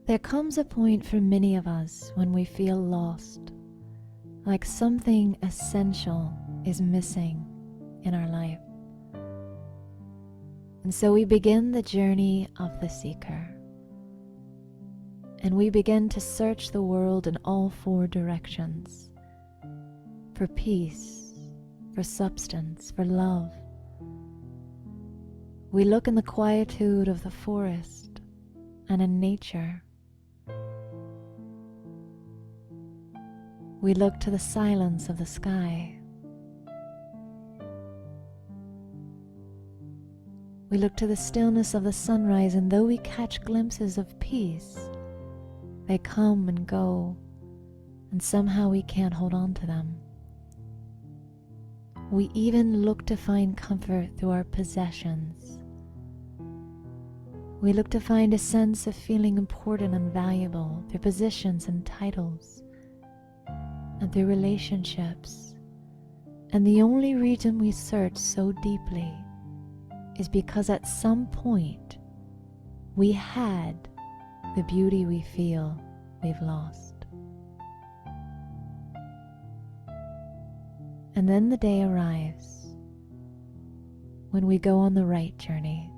There comes a point for many of us when we feel lost, like something essential is missing in our life. And so we begin the journey of the seeker. And we begin to search the world in all four directions for peace, for substance, for love. We look in the quietude of the forest and in nature. We look to the silence of the sky. We look to the stillness of the sunrise, and though we catch glimpses of peace, they come and go, and somehow we can't hold on to them. We even look to find comfort through our possessions. We look to find a sense of feeling important and valuable through positions and titles, and through relationships. And the only reason we search so deeply is because at some point we had the beauty we feel we've lost. And then the day arrives when we go on the right journey,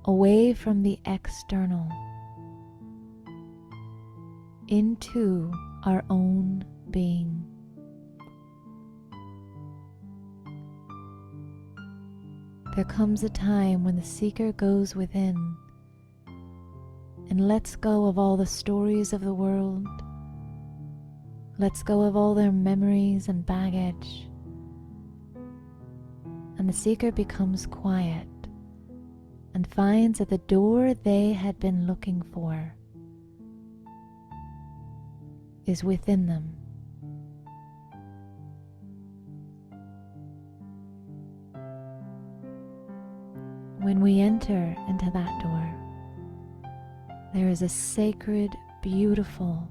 away from the external, into our own being. There comes a time when the seeker goes within and lets go of all the stories of the world, lets go of all their memories and baggage, and the seeker becomes quiet and finds that the door they had been looking for is within them. When we enter into that door, there is a sacred, beautiful,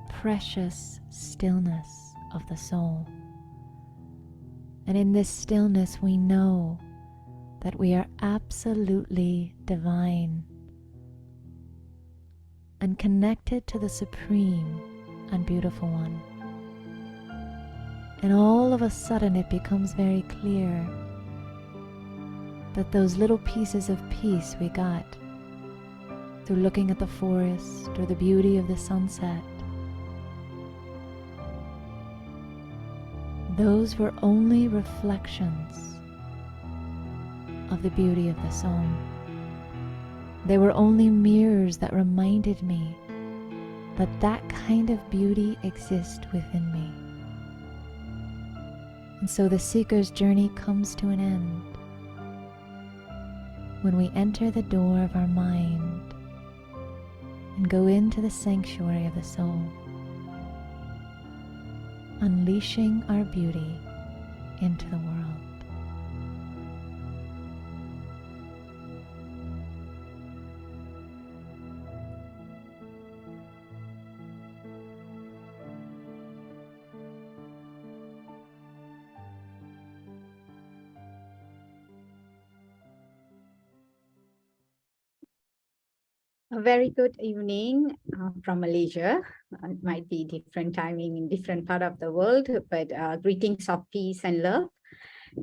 precious stillness of the soul. And in this stillness we know that we are absolutely divine and connected to the Supreme and Beautiful One. And all of a sudden it becomes very clear that those little pieces of peace we got through looking at the forest or the beauty of the sunset, those were only reflections of the beauty of the soul. They were only mirrors that reminded me that that kind of beauty exists within me. And so the seeker's journey comes to an end when we enter the door of our mind and go into the sanctuary of the soul, unleashing our beauty into the world. A very good evening from Malaysia. It might be different timing in different part of the world, but greetings of peace and love.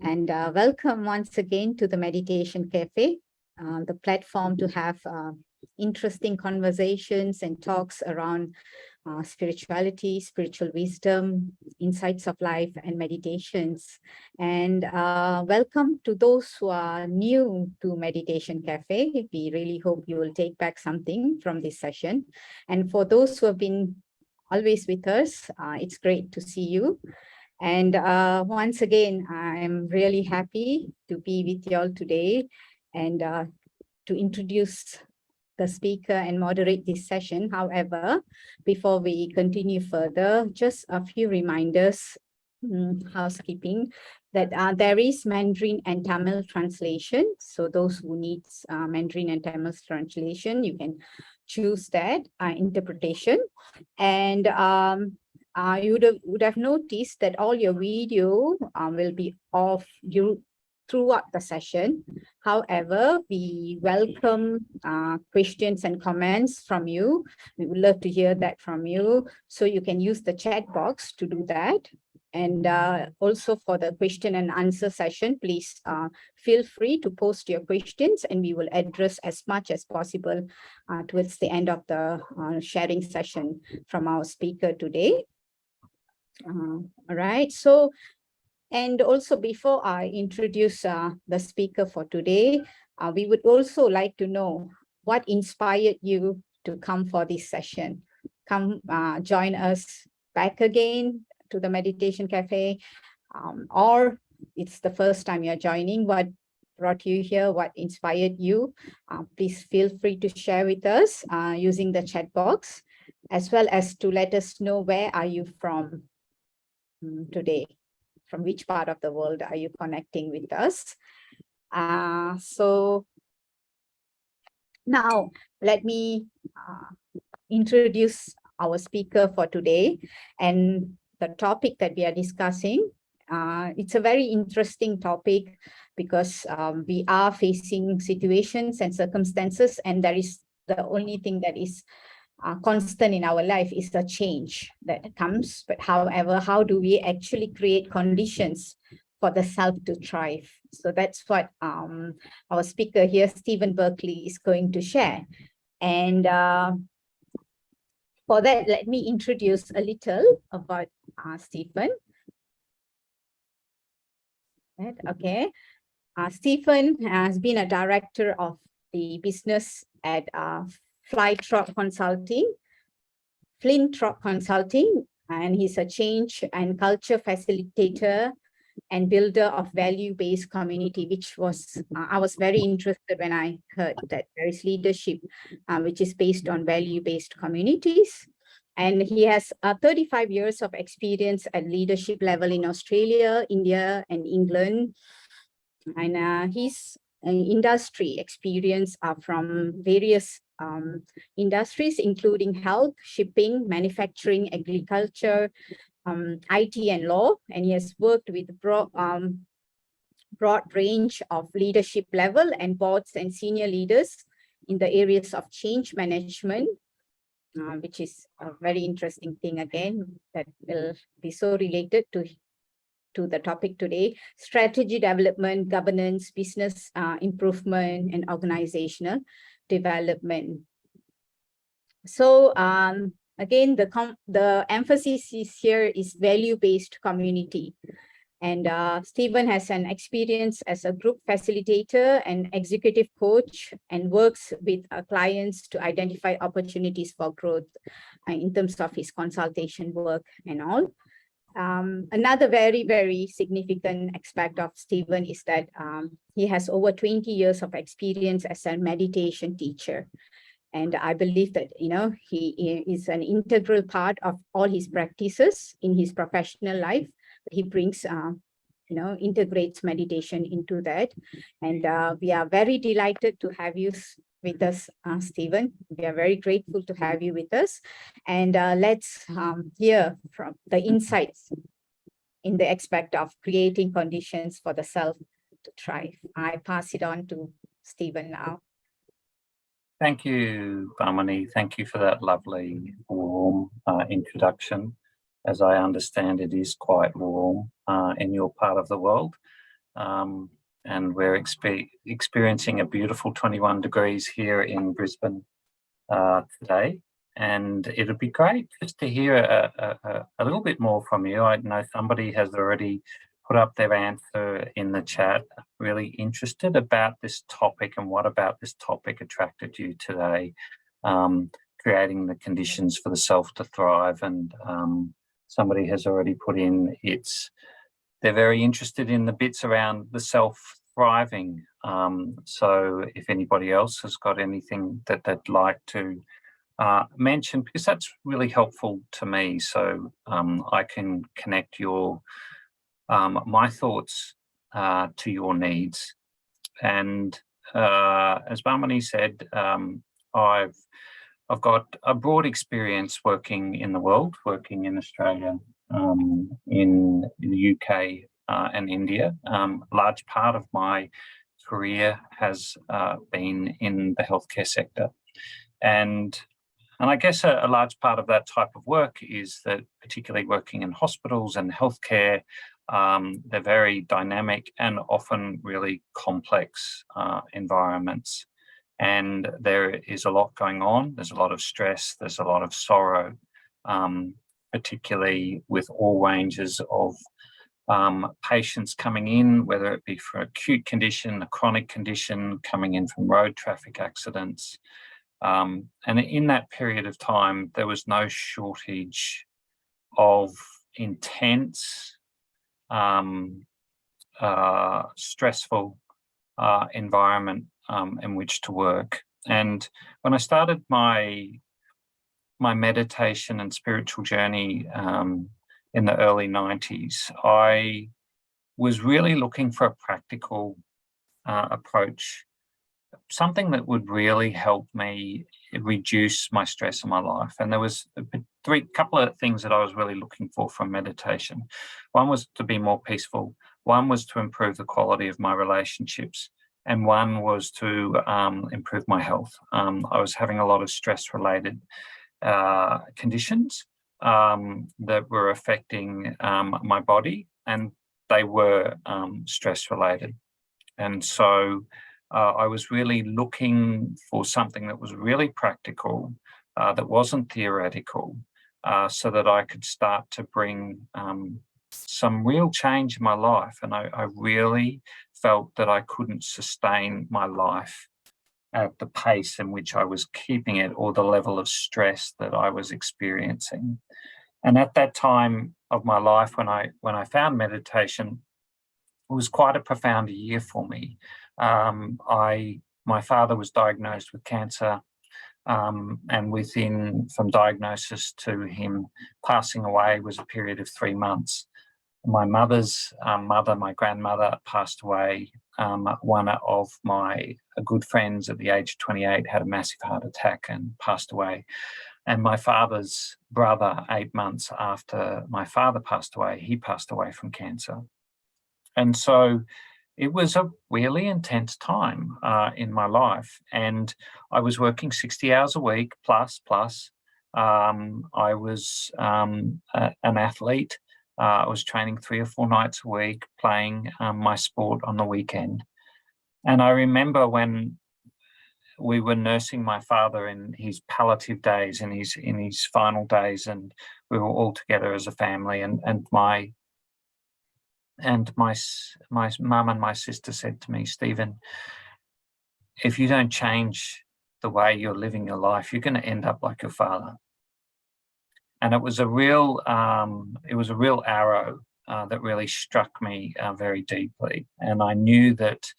And welcome once again to the Meditation Cafe, the platform to have interesting conversations and talks around spirituality, spiritual wisdom, insights of life, and meditations. And welcome to those who are new to Meditation Cafe. We really hope you will take back something from this session. And for those who have been always with us, it's great to see you. And once again, I'm really happy to be with you all today and to introduce the speaker and moderate this session. However, before we continue further, just a few reminders, housekeeping, that there is Mandarin and Tamil translation. So those who need Mandarin and Tamil translation, you can choose that interpretation. And you would have noticed that all your video will be off throughout the session. However, we welcome questions and comments from you. We would love to hear that from you. So you can use the chat box to do that. And also for the question and answer session, please feel free to post your questions and we will address as much as possible towards the end of the sharing session from our speaker today. All right, so, and also before I introduce the speaker for today, we would also like to know what inspired you to come for this session. Come join us back again to the Meditation Cafe, or it's the first time you're joining. What brought you here? What inspired you? Please feel free to share with us using the chat box, as well as to let us know where are you from today. From which part of the world are you connecting with us? So now let me introduce our speaker for today and the topic that we are discussing. It's a very interesting topic because we are facing situations and circumstances, and there is the only thing that is constant in our life is the change that comes. But however, how do we actually create conditions for the self to thrive? So that's what our speaker here, Stephen Berkeley, is going to share. And for that, let me introduce a little about Stephen. Right, okay. Stephen has been a director of the business at Flintrop Consulting, and he's a change and culture facilitator and builder of value-based community, which was, I was very interested when I heard that there is leadership, which is based on value-based communities. And he has 35 years of experience at leadership level in Australia, India, and England. And his industry experience are from various industries, including health, shipping, manufacturing, agriculture, IT and law, and he has worked with broad range of leadership level and boards and senior leaders in the areas of change management, which is a very interesting thing again that will be so related to the topic today: strategy development, governance, business improvement, and organizational development. So again, the emphasis here is value-based community. And Stephen has an experience as a group facilitator and executive coach and works with clients to identify opportunities for growth in terms of his consultation work and all. Another very, very significant aspect of Stephen is that he has over 20 years of experience as a meditation teacher. And I believe that, you know, he is an integral part of all his practices in his professional life. He brings, you know, integrates meditation into that. And we are very delighted to have you with us, Stephen. We are very grateful to have you with us. And let's hear from the insights in the aspect of creating conditions for the self to thrive. I pass it on to Stephen now. Thank you, Bhamini. Thank you for that lovely, warm introduction. As I understand, it is quite warm in your part of the world. And we're experiencing a beautiful 21 degrees here in Brisbane today. And it'd be great just to hear a little bit more from you. I know somebody has already put up their answer in the chat, really interested about this topic and what about this topic attracted you today, creating the conditions for the self to thrive. And somebody has already put in they're very interested in the bits around the self thriving. So if anybody else has got anything that they'd like to mention, because that's really helpful to me, so I can connect my thoughts to your needs. And as Bhamini said, I've got a broad experience working in the world, working in Australia, in the UK, and India. A large part of my career has been in the healthcare sector. And I guess a large part of that type of work is that, particularly working in hospitals and healthcare, they're very dynamic and often really complex environments. And there is a lot going on. There's a lot of stress. There's a lot of sorrow, particularly with all ranges of patients coming in, whether it be for acute condition, a chronic condition, coming in from road traffic accidents. And in that period of time, there was no shortage of intense, stressful environment in which to work. And when I started my meditation and spiritual journey in the early 90s, I was really looking for a practical approach, something that would really help me reduce my stress in my life. And there was a couple of things that I was really looking for from meditation. One was to be more peaceful. One was to improve the quality of my relationships. And one was to improve my health. I was having a lot of stress-related conditions that were affecting my body, and they were stress-related. And so I was really looking for something that was really practical, that wasn't theoretical, so that I could start to bring some real change in my life. And I really felt that I couldn't sustain my life at the pace in which I was keeping it, or the level of stress that I was experiencing. And at that time of my life, when I found meditation, it was quite a profound year for me. My father was diagnosed with cancer, and from diagnosis to him passing away was a period of 3 months. My mother's mother, my grandmother, passed away. One of my good friends at the age of 28 had a massive heart attack and passed away. And my father's brother, 8 months after my father passed away, he passed away from cancer. And so it was a really intense time in my life. And I was working 60 hours a week plus. I was an athlete. I was training 3 or 4 nights a week, playing my sport on the weekend. And I remember when we were nursing my father in his palliative days, in his final days, and we were all together as a family. And my mum and my sister said to me, "Stephen, if you don't change the way you're living your life, you're going to end up like your father." And it was a real arrow that really struck me very deeply. And I knew that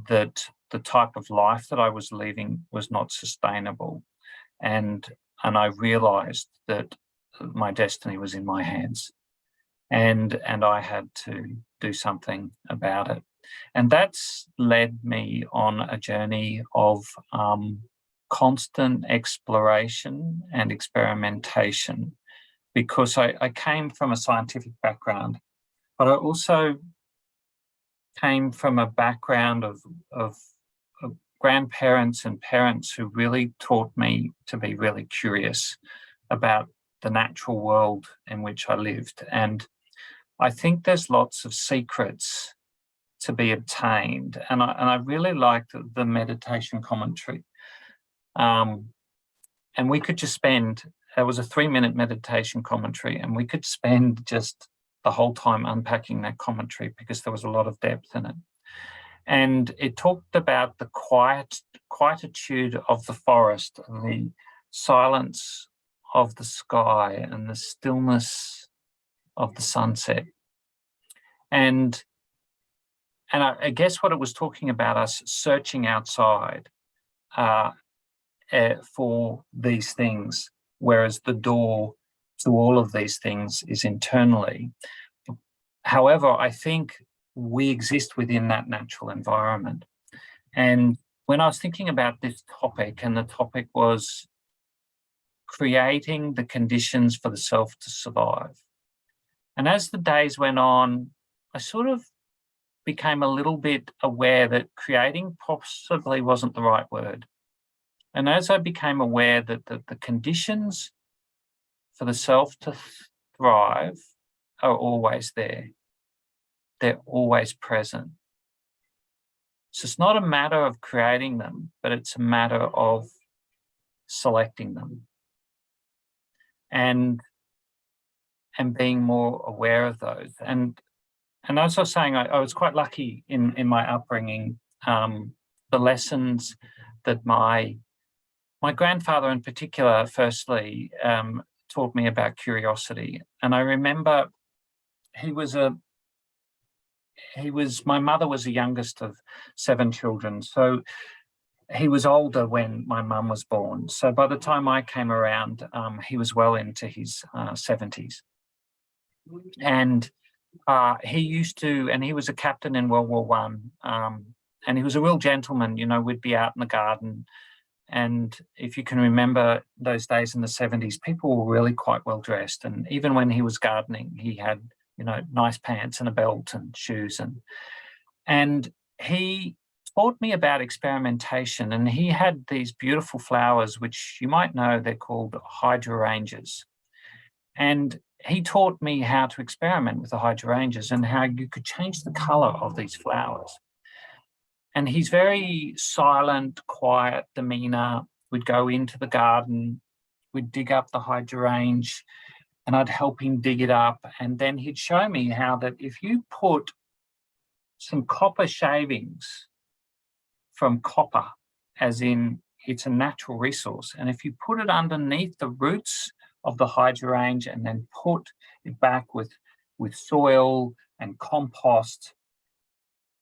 the type of life that I was living was not sustainable. And I realized that my destiny was in my hands, and I had to do something about it. And that's led me on a journey of constant exploration and experimentation, because I came from a scientific background, but I also came from a background of grandparents and parents who really taught me to be really curious about the natural world in which I lived. And I think there's lots of secrets to be obtained. And I really liked the meditation commentary. And we could just there was a 3-minute meditation commentary, and we could spend just the whole time unpacking that commentary, because there was a lot of depth in it. And it talked about the quietude of the forest, and the silence of the sky, and the stillness of the sunset. And I guess what it was talking about, us searching outside for these things, whereas the door to all of these things is internally. However, I think we exist within that natural environment. And when I was thinking about this topic, and the topic was creating the conditions for the self to survive. And as the days went on, I sort of became a little bit aware that creating possibly wasn't the right word. And as I became aware that the conditions for the self to thrive are always there, they're always present. So it's not a matter of creating them, but it's a matter of selecting them and being more aware of those. And as I was saying, I was quite lucky in my upbringing. The lessons that my grandfather in particular, firstly, taught me about curiosity. And I remember my mother was the youngest of 7 children. So he was older when my mum was born. So by the time I came around, he was well into his 70s. And he was a captain in World War One. And he was a real gentleman. You know, we'd be out in the garden. And if you can remember those days in the 70s, people were really quite well dressed. And even when he was gardening, he had, you know, nice pants and a belt and shoes. And he taught me about experimentation. And he had these beautiful flowers, which you might know, they're called hydrangeas. And he taught me how to experiment with the hydrangeas and how you could change the color of these flowers. And he's very silent, quiet demeanor. We'd go into the garden, we'd dig up the hydrangea, and I'd help him dig it up. And then he'd show me how that if you put some copper shavings from copper, as in it's a natural resource, and if you put it underneath the roots of the hydrangea and then put it back with soil and compost,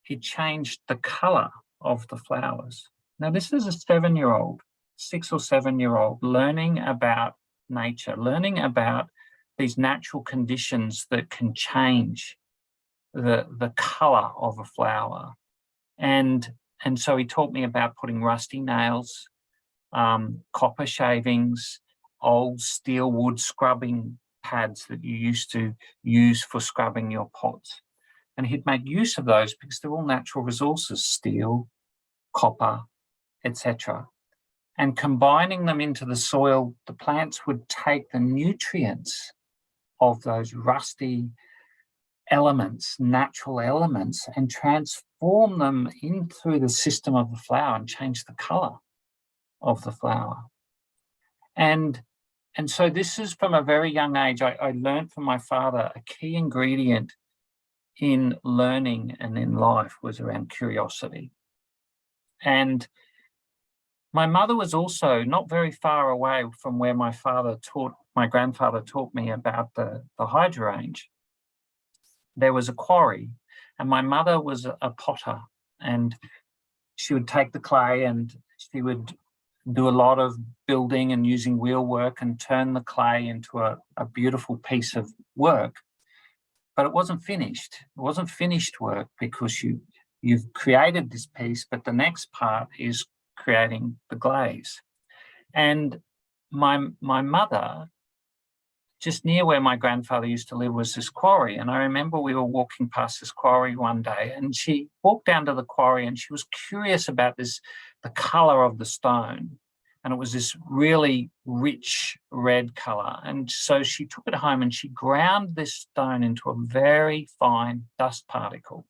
it changed the color of the flowers. Now, this is a 7-year-old, 6 or 7-year-old learning about nature, learning about these natural conditions that can change the color of a flower. And so he taught me about putting rusty nails, copper shavings, old steel wood scrubbing pads that you used to use for scrubbing your pots. And he'd make use of those because they're all natural resources, steel, copper, etc. And combining them into the soil, the plants would take the nutrients of those rusty elements, natural elements, and transform them into the system of the flower and change the color of the flower. And so this is from a very young age. I learned from my father a key ingredient in learning and in life was around curiosity. And my mother was also not very far away from where my grandfather taught me about the hydrangea. There was a quarry, and my mother was a potter, and she would take the clay and she would do a lot of building and using wheelwork and turn the clay into a beautiful piece of work. But it wasn't finished. It wasn't finished work because you've created this piece, but the next part is creating the glaze. And my mother, just near where my grandfather used to live, was this quarry. And I remember we were walking past this quarry one day, and she walked down to the quarry and she was curious about the color of the stone. And it was this really rich red color. And so she took it home and she ground this stone into a very fine dust particle.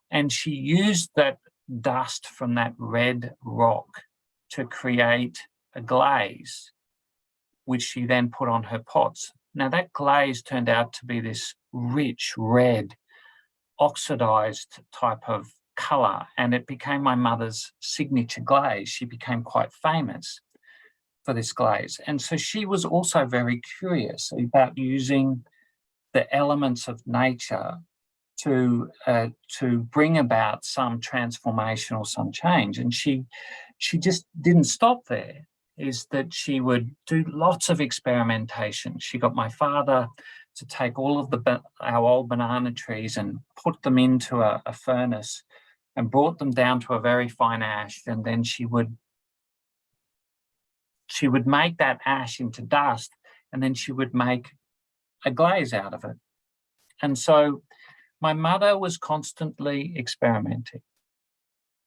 And she used that dust from that red rock to create a glaze, which she then put on her pots. Now, that glaze turned out to be this rich red, oxidized type of color, and it became my mother's signature glaze. She became quite famous for this glaze. And so she was also very curious about using the elements of nature to bring about some transformation or some change. And she just didn't stop there, is that she would do lots of experimentation. She got my father to take all of our old banana trees and put them into a furnace and brought them down to a very fine ash, and then she would make that ash into dust, and then she would make a glaze out of it. And so my mother was constantly experimenting.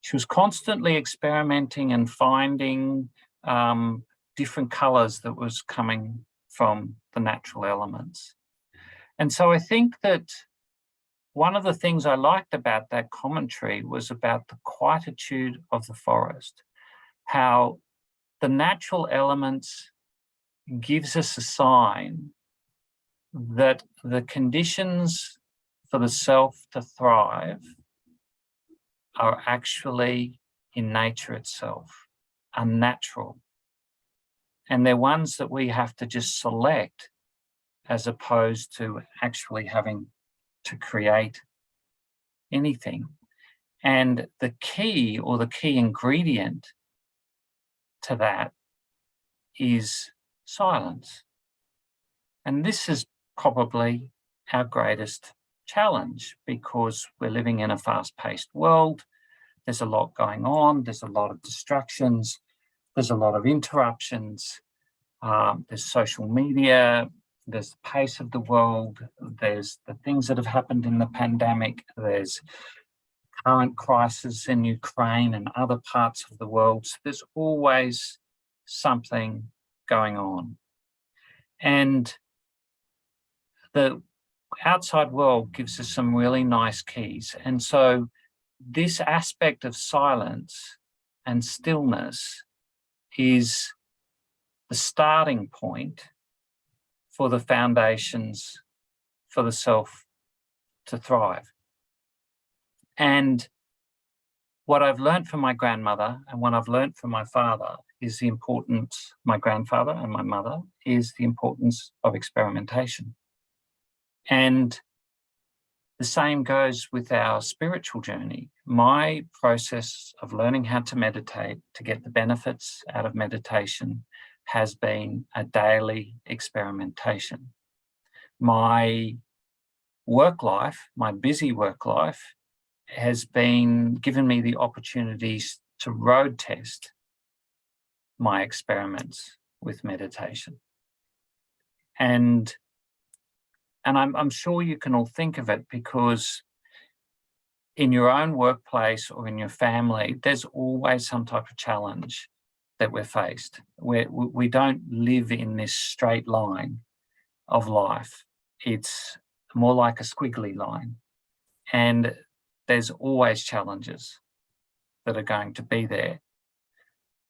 She was constantly experimenting and finding different colours that was coming from the natural elements. And so I think that one of the things I liked about that commentary was about the quietude of the forest, how the natural elements gives us a sign that the conditions for the self to thrive are actually in nature itself, are natural. And they're ones that we have to just select as opposed to actually having to create anything. And the key, or the key ingredient to that, is silence. And this is probably our greatest challenge, because we're living in a fast-paced world. There's a lot going on. There's a lot of distractions. There's a lot of interruptions. There's social media. There's the pace of the world. There's the things that have happened in the pandemic. There's current crisis in Ukraine and other parts of the world. So there's always something going on. And the outside world gives us some really nice keys. And so this aspect of silence and stillness is the starting point for the foundations for the self to thrive. And what I've learned from my grandmother and what I've learned from my father is the importance, my grandfather and my mother, is the importance of experimentation. And the same goes with our spiritual journey. My process of learning how to meditate, to get the benefits out of meditation, has been a daily experimentation. My work life, my busy work life, has been given me the opportunities to road test my experiments with meditation. And I'm sure you can all think of it, because in your own workplace or in your family, there's always some type of challenge that we're faced. We don't live in this straight line of life. It's more like a squiggly line. And there's always challenges that are going to be there.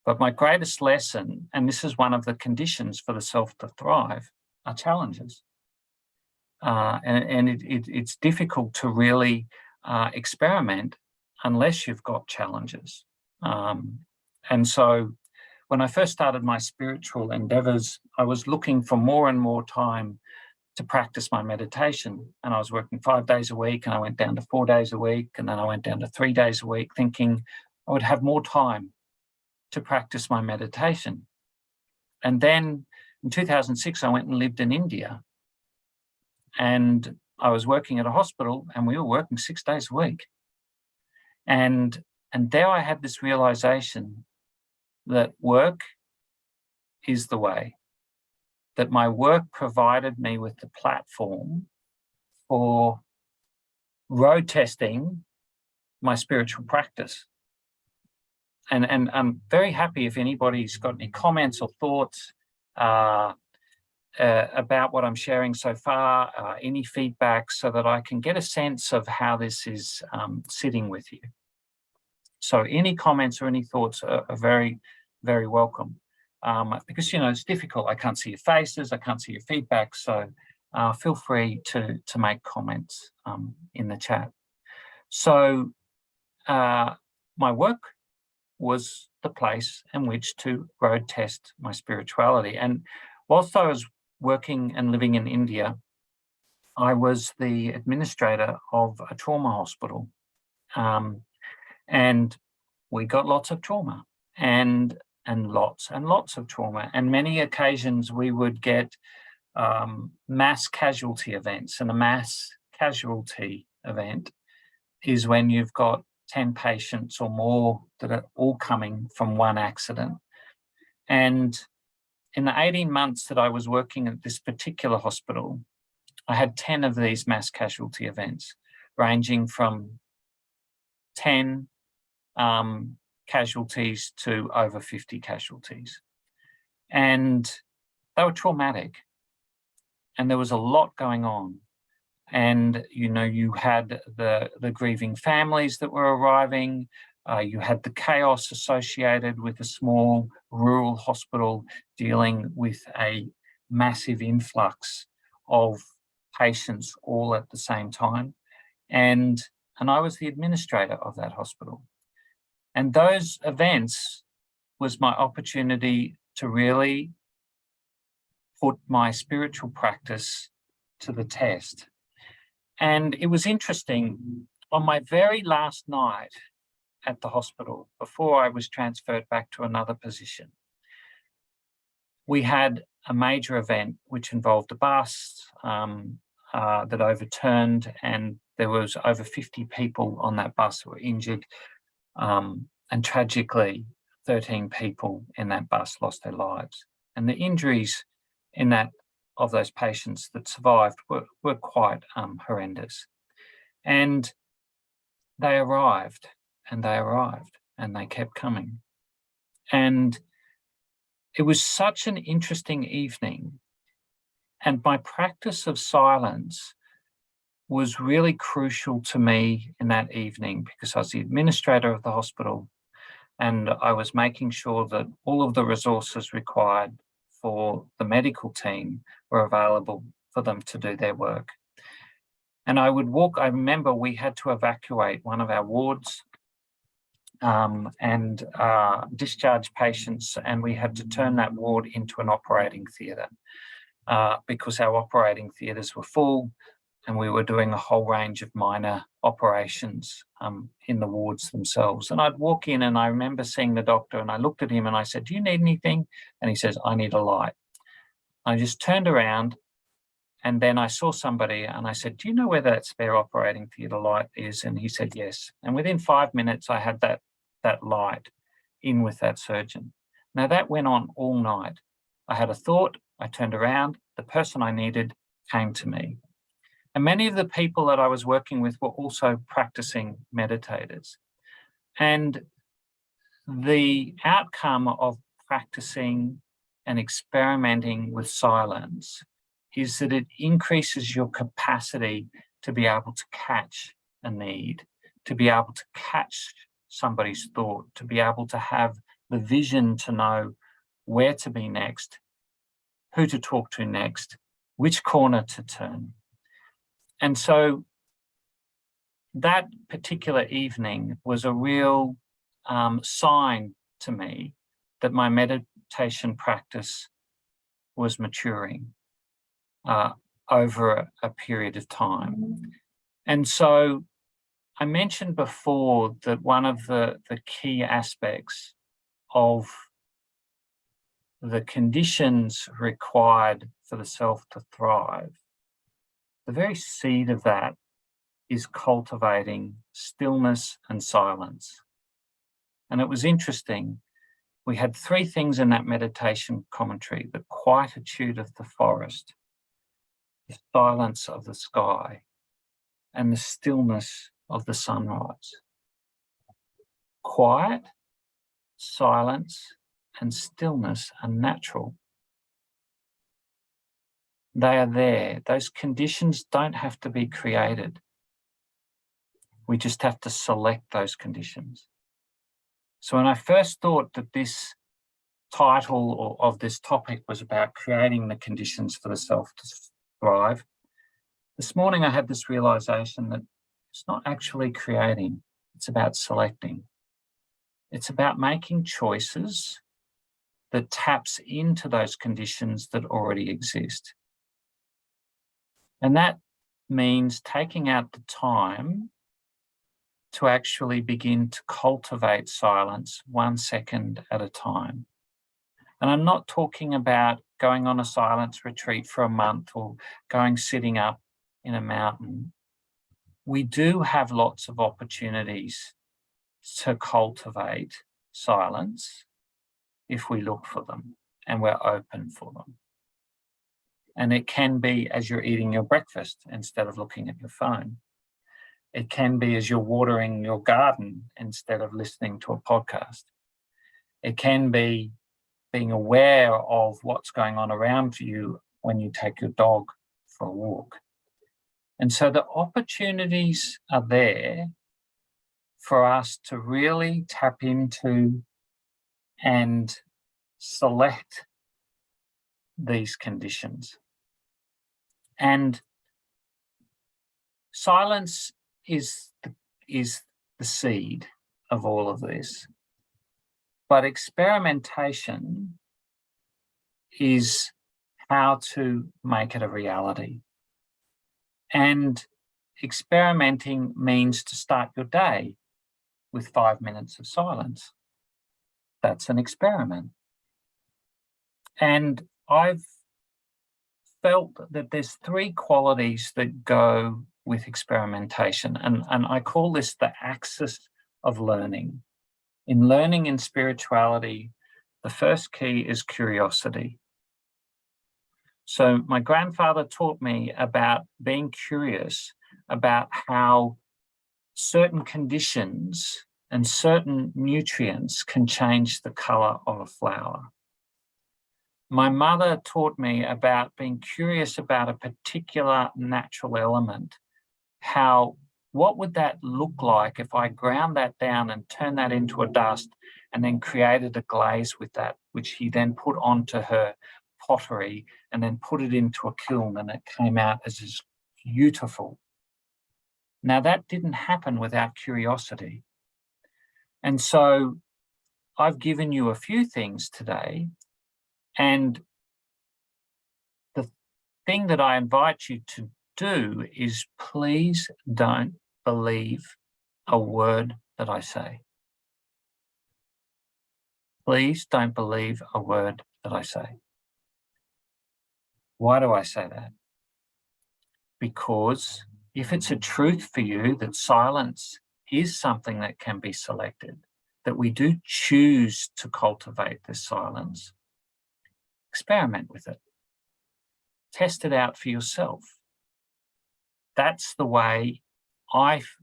But my greatest lesson, and this is one of the conditions for the self to thrive, are challenges. It's difficult to really experiment unless you've got challenges. And so when I first started my spiritual endeavors, I was looking for more and more time to practice my meditation. And I was working 5 days a week, and I went down to 4 days a week, and then I went down to 3 days a week, thinking I would have more time to practice my meditation. And then in 2006, I went and lived in India. And I was working at a hospital, and we were working 6 days a week. And there I had this realization that work is the way, that my work provided me with the platform for road testing my spiritual practice. And I'm very happy if anybody's got any comments or thoughts about what I'm sharing so far, any feedback, so that I can get a sense of how this is sitting with you. So any comments or any thoughts are very, very welcome. Because, you know, it's difficult. I can't see your faces, I can't see your feedback. So feel free to make comments in the chat. So my work was the place in which to road test my spirituality. And whilst I was working and living in India, I was the administrator of a trauma hospital. And we got lots of trauma and lots and lots of trauma. And many occasions we would get mass casualty events. And a mass casualty event is when you've got 10 patients or more that are all coming from one accident. And in the 18 months that I was working at this particular hospital, I had 10 of these mass casualty events, ranging from 10 casualties to over 50 casualties. And they were traumatic. And there was a lot going on. And, you know, you had the grieving families that were arriving. You had the chaos associated with a small rural hospital dealing with a massive influx of patients all at the same time. And I was the administrator of that hospital. And those events was my opportunity to really put my spiritual practice to the test. And it was interesting, on my very last night at the hospital, before I was transferred back to another position, we had a major event which involved a bus that overturned, and there was over 50 people on that bus who were injured. And tragically, 13 people in that bus lost their lives. And the injuries in that of those patients that survived were quite horrendous. And they arrived, and they kept coming. And it was such an interesting evening. And my practice of silence was really crucial to me in that evening, because I was the administrator of the hospital, and I was making sure that all of the resources required for the medical team were available for them to do their work. And I remember we had to evacuate one of our wards and discharge patients, and we had to turn that ward into an operating theatre because our operating theatres were full, and we were doing a whole range of minor operations in the wards themselves. And I'd walk in, and I remember seeing the doctor, and I looked at him and I said, "Do you need anything?" And he says, "I need a light." I just turned around, and then I saw somebody, and I said, "Do you know where that spare operating theatre light is?" And he said, "Yes." And within 5 minutes, I had that light in with that surgeon. Now that went on all night. I had a thought, I turned around, the person I needed came to me. And many of the people that I was working with were also practicing meditators. And the outcome of practicing and experimenting with silence is that it increases your capacity to be able to catch a need, to be able to catch somebody's thought, to be able to have the vision to know where to be next, who to talk to next, which corner to turn. And so that particular evening was a real sign to me that my meditation practice was maturing over a period of time. And so I mentioned before that one of the key aspects of the conditions required for the self to thrive, the very seed of that is cultivating stillness and silence. And it was interesting. We had 3 things in that meditation commentary: the quietude of the forest, the silence of the sky, and the stillness of the sunrise. Quiet, silence, and stillness are natural. They are there. Those conditions don't have to be created. We just have to select those conditions. So when I first thought that this title of this topic was about creating the conditions for the self to thrive, this morning I had this realization that it's not actually creating, it's about selecting. It's about making choices that taps into those conditions that already exist. And that means taking out the time to actually begin to cultivate silence 1 second at a time. And I'm not talking about going on a silence retreat for a month or going sitting up in a mountain. We do have lots of opportunities to cultivate silence if we look for them and we're open for them. And it can be as you're eating your breakfast instead of looking at your phone. It can be as you're watering your garden instead of listening to a podcast. It can be being aware of what's going on around you when you take your dog for a walk. And so the opportunities are there for us to really tap into and select these conditions. And silence is the seed of all of this. But experimentation is how to make it a reality. And experimenting means to start your day with 5 minutes of silence. That's an experiment. And I've felt that there's 3 qualities that go with experimentation. And I call this the axis of learning. In learning in spirituality, the first key is curiosity. So my grandfather taught me about being curious about how certain conditions and certain nutrients can change the color of a flower. My mother taught me about being curious about a particular natural element, what would that look like if I ground that down and turned that into a dust and then created a glaze with that, which he then put onto her pottery and then put it into a kiln, and it came out as this beautiful. Now that didn't happen without curiosity. And so I've given you a few things today, and the thing that I invite you to do is please don't believe a word that I say. Please don't believe a word that I say. Why do I say that? Because if it's a truth for you that silence is something that can be selected, that we do choose to cultivate this silence, experiment with it. Test it out for yourself. That's the way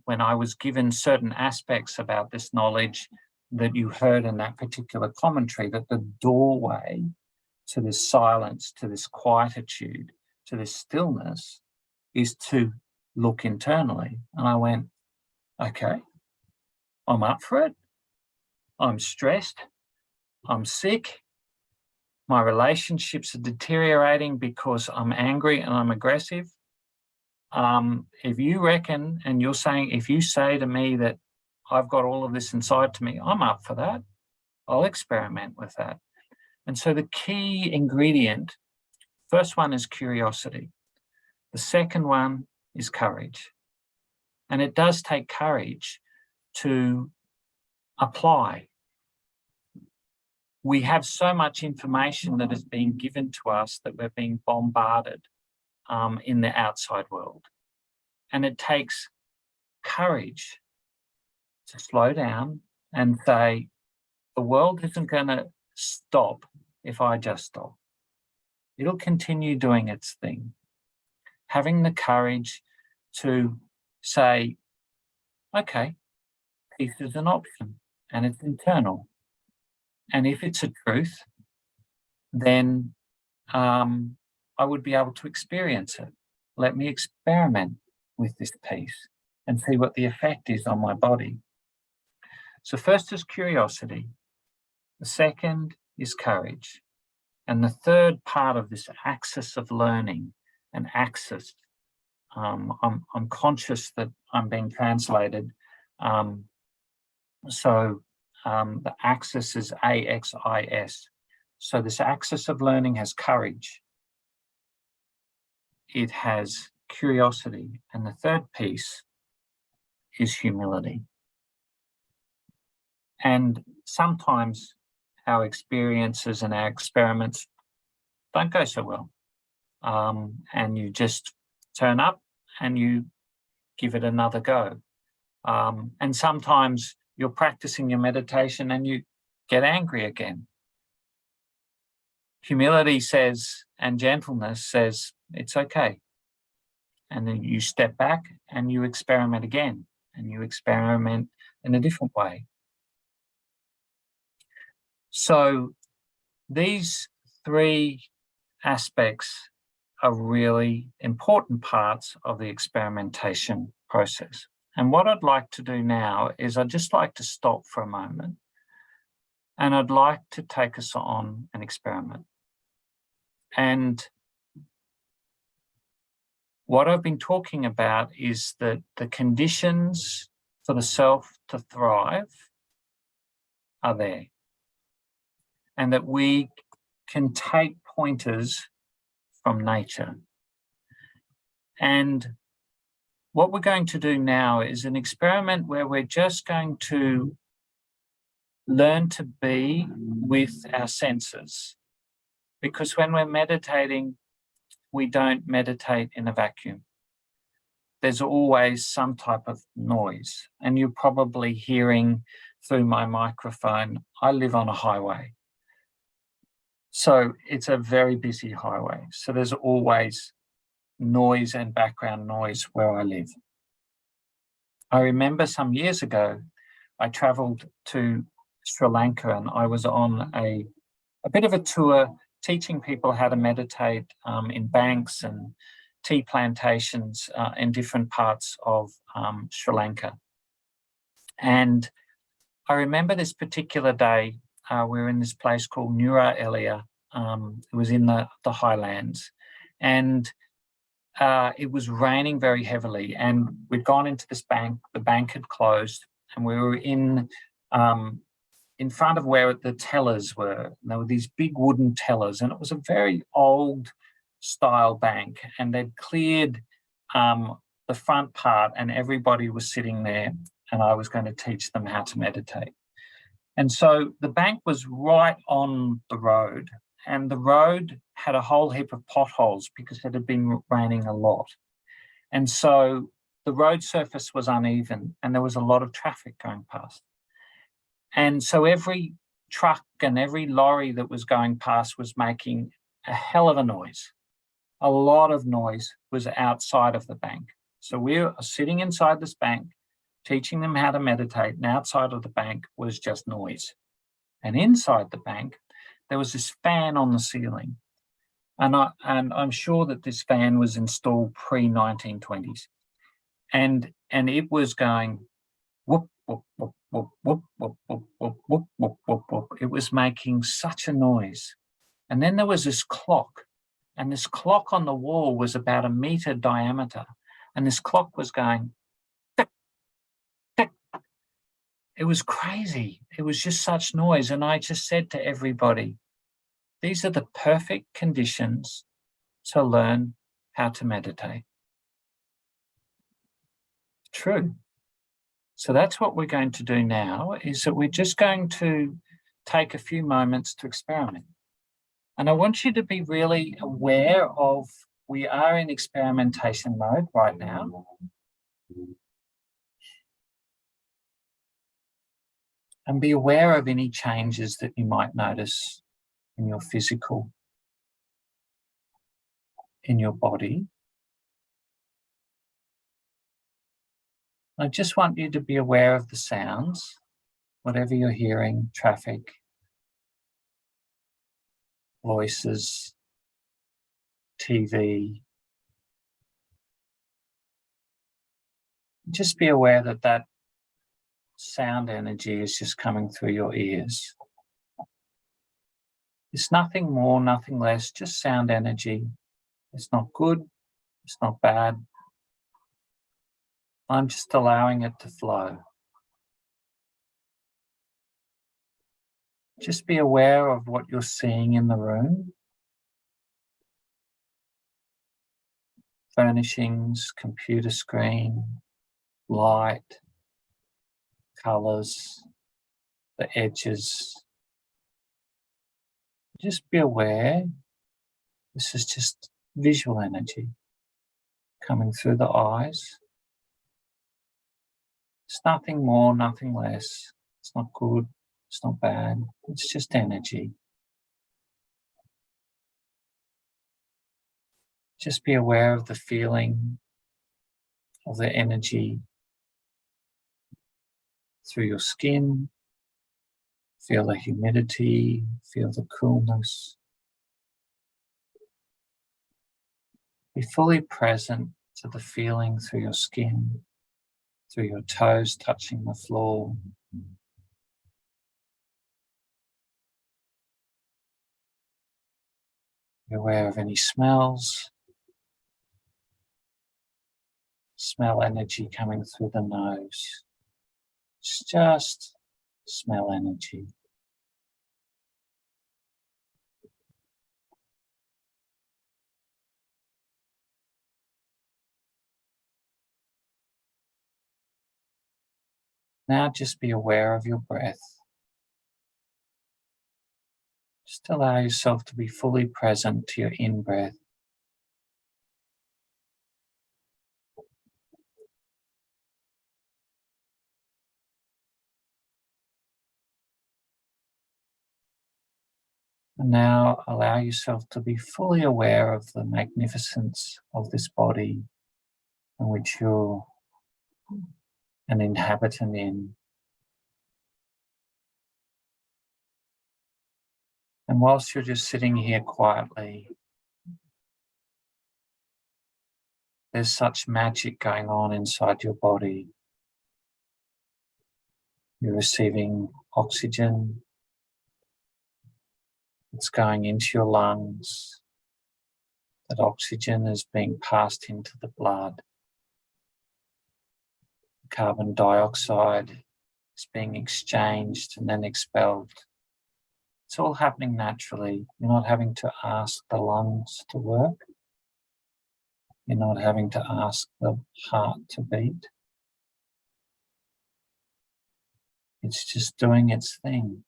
when I was given certain aspects about this knowledge that you heard in that particular commentary, that the doorway to this silence, to this quietude, to this stillness is to look internally. And I went, okay, I'm up for it. I'm stressed. I'm sick. My relationships are deteriorating because I'm angry and I'm aggressive. If you reckon, and you're saying, if you say to me that I've got all of this inside to me, I'm up for that. I'll experiment with that. And so the key ingredient, first one is curiosity. The second one is courage. And it does take courage to apply. We have so much information that is being given to us that we're being bombarded in the outside world. And it takes courage to slow down and say, the world isn't going to stop if I just stop. It'll continue doing its thing. Having the courage to say, okay, peace is an option and it's internal. And if it's a truth, then I would be able to experience it. Let me experiment with this peace and see what the effect is on my body. So first is curiosity. The second is courage. And the third part of this axis of learning, an axis, I'm conscious that I'm being translated. So the axis is AXIS. So this axis of learning has courage. It has curiosity. And the third piece is humility. And sometimes our experiences and our experiments don't go so well. And you just turn up and you give it another go. And sometimes you're practicing your meditation and you get angry again. Humility says, and gentleness says, it's okay. and then you step back and you experiment again, and you experiment in a different way. So these three aspects are really important parts of the experimentation process. And what I'd like to do now is I'd just like to stop for a moment, and I'd like to take us on an experiment. And what I've been talking about is that the conditions for the self to thrive are there, and that we can take pointers from nature. And what we're going to do now is an experiment where we're just going to learn to be with our senses. Because when we're meditating, we don't meditate in a vacuum. There's always some type of noise. And you're probably hearing through my microphone, I live on a highway. So it's a very busy highway. So there's always noise and background noise where I live. I remember some years ago, I traveled to Sri Lanka, and I was on a bit of a tour teaching people how to meditate in banks and tea plantations in different parts of Sri Lanka. And I remember this particular day, we were in this place called Nura Elia. It was in the highlands, and it was raining very heavily, and we'd gone into this bank. The bank had closed, and we were in front of where the tellers were. And there were these big wooden tellers, and it was a very old style bank, and they'd cleared the front part, and everybody was sitting there, and I was going to teach them how to meditate. And so the bank was right on the road, and the road had a whole heap of potholes because it had been raining a lot. And so the road surface was uneven, and there was a lot of traffic going past. And so every truck and every lorry that was going past was making a hell of a noise. A lot of noise was outside of the bank. So we were sitting inside this bank, teaching them how to meditate, and outside of the bank was just noise. And inside the bank, there was this fan on the ceiling. And I'm sure that this fan was installed pre-1920s. And it was going whoop, whoop, whoop, whoop, whoop, whoop, whoop, whoop, whoop, whoop, whoop, whoop. It was making such a noise. And then there was this clock, and this clock on the wall was about 1 meter diameter. And this clock was going tick, tick. It was crazy. It was just such noise. And I just said to everybody, these are the perfect conditions to learn how to meditate. True. So that's what we're going to do now, is that we're just going to take a few moments to experiment. And I want you to be really aware of, we are in experimentation mode right now. And be aware of any changes that you might notice in your physical, in your body. I just want you to be aware of the sounds, whatever you're hearing, traffic, voices, TV. Just be aware that that sound energy is just coming through your ears. It's nothing more, nothing less, just sound energy. It's not good, it's not bad. I'm just allowing it to flow. Just be aware of what you're seeing in the room. Furnishings, computer screen, light, colours, the edges. Just be aware, this is just visual energy coming through the eyes. It's nothing more, nothing less. It's not good, it's not bad, it's just energy. Just be aware of the feeling of the energy through your skin. Feel the humidity, feel the coolness. Be fully present to the feeling through your skin, through your toes touching the floor. Be aware of any smells. Smell energy coming through the nose. Just smell energy. Now just be aware of your breath. Just allow yourself to be fully present to your in-breath. And now allow yourself to be fully aware of the magnificence of this body in which you're an inhabitant in. And whilst you're just sitting here quietly, there's such magic going on inside your body. You're receiving oxygen. It's going into your lungs. That oxygen is being passed into the blood. Carbon dioxide is being exchanged and then expelled. It's all happening naturally. You're not having to ask the lungs to work. You're not having to ask the heart to beat. It's just doing its thing.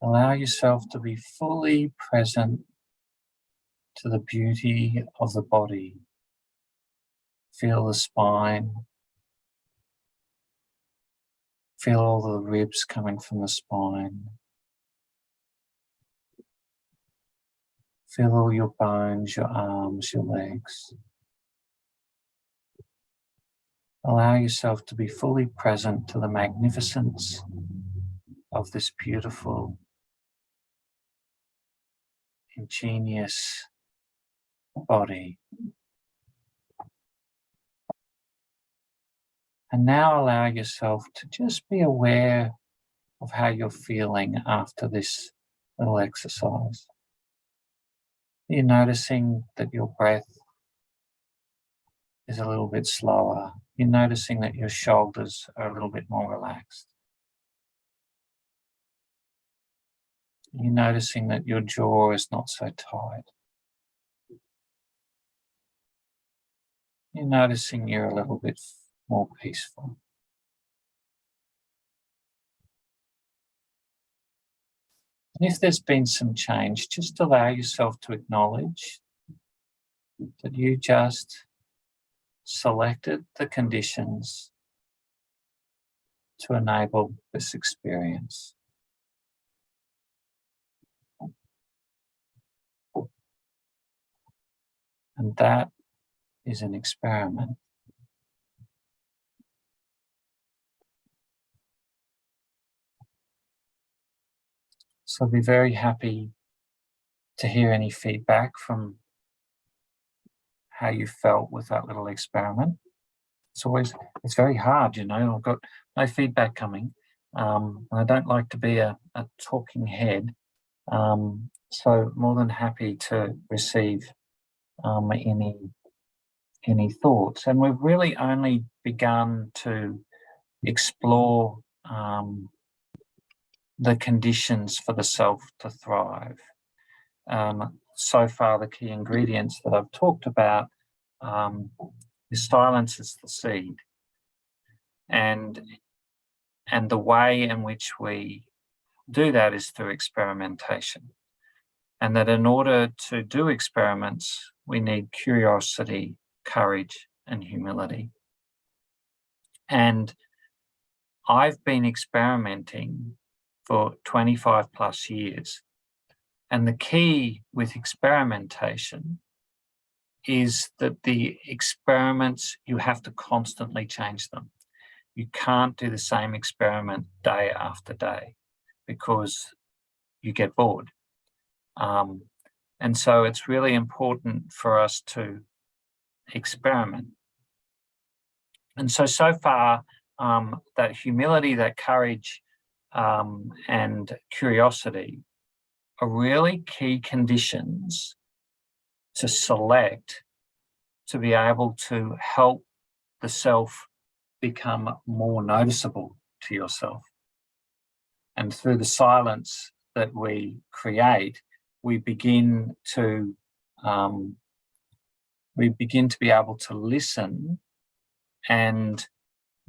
Allow yourself to be fully present to the beauty of the body. Feel the spine. Feel all the ribs coming from the spine. Feel all your bones, your arms, your legs. Allow yourself to be fully present to the magnificence of this beautiful, ingenious body. And now allow yourself to just be aware of how you're feeling after this little exercise. You're noticing that your breath is a little bit slower. You're noticing that your shoulders are a little bit more relaxed. You're noticing that your jaw is not so tight. You're noticing you're a little bit more peaceful. And if there's been some change, just allow yourself to acknowledge that you just selected the conditions to enable this experience. And that is an experiment. So I'll be very happy to hear any feedback from how you felt with that little experiment. It's very hard, you know, I've got no feedback coming. I don't like to be a talking head. So more than happy to receive any thoughts. And we've really only begun to explore the conditions for the self to thrive. So far, the key ingredients that I've talked about is silence is the seed. And the way in which we do that is through experimentation. And that in order to do experiments, we need curiosity, courage, and humility. And I've been experimenting for 25 plus years. And the key with experimentation is that the experiments, you have to constantly change them. You can't do the same experiment day after day because you get bored. And so it's really important for us to experiment. And so far, that humility, that courage, and curiosity are really key conditions to select to be able to help the self become more noticeable to yourself. And through the silence that we create, we begin to be able to listen and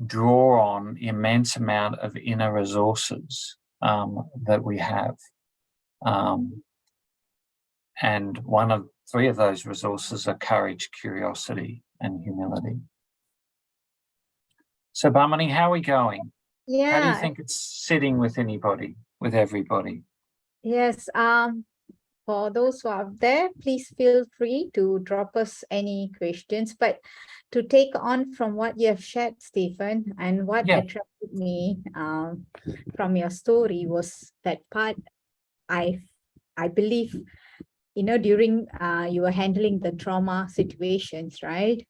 draw on the immense amount of inner resources that we have. And one of three of those resources are courage, curiosity, and humility. So, Bhamini, how are we going? Yeah. How do you think it's sitting with anybody, with everybody? Yes. For those who are there, please feel free to drop us any questions. But to take on from what you have shared, Stephen, and what attracted me from your story was that part. I believe, during you were handling the trauma situations, right?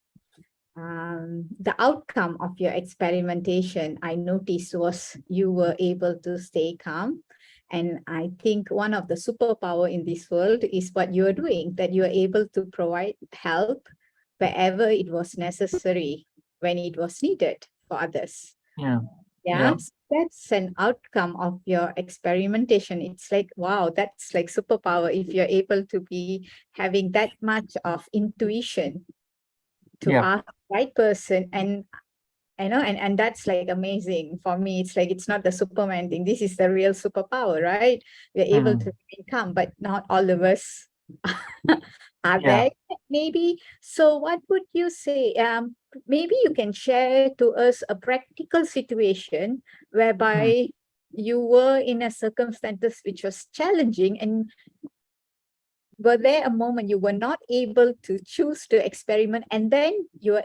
The outcome of your experimentation, I noticed, was you were able to stay calm. And I think one of the superpower in this world is what you're doing, that you're able to provide help wherever it was necessary, when it was needed for others. Yeah. So that's an outcome of your experimentation. It's like, wow, that's like superpower if you're able to be having that much of intuition to ask the right person. And I know, and that's like amazing for me. It's like, it's not the Superman thing. This is the real superpower, right? We're able to become, but not all of us are there maybe. So what would you say? Maybe you can share to us a practical situation whereby you were in a circumstances which was challenging, and were there a moment you were not able to choose to experiment, and then you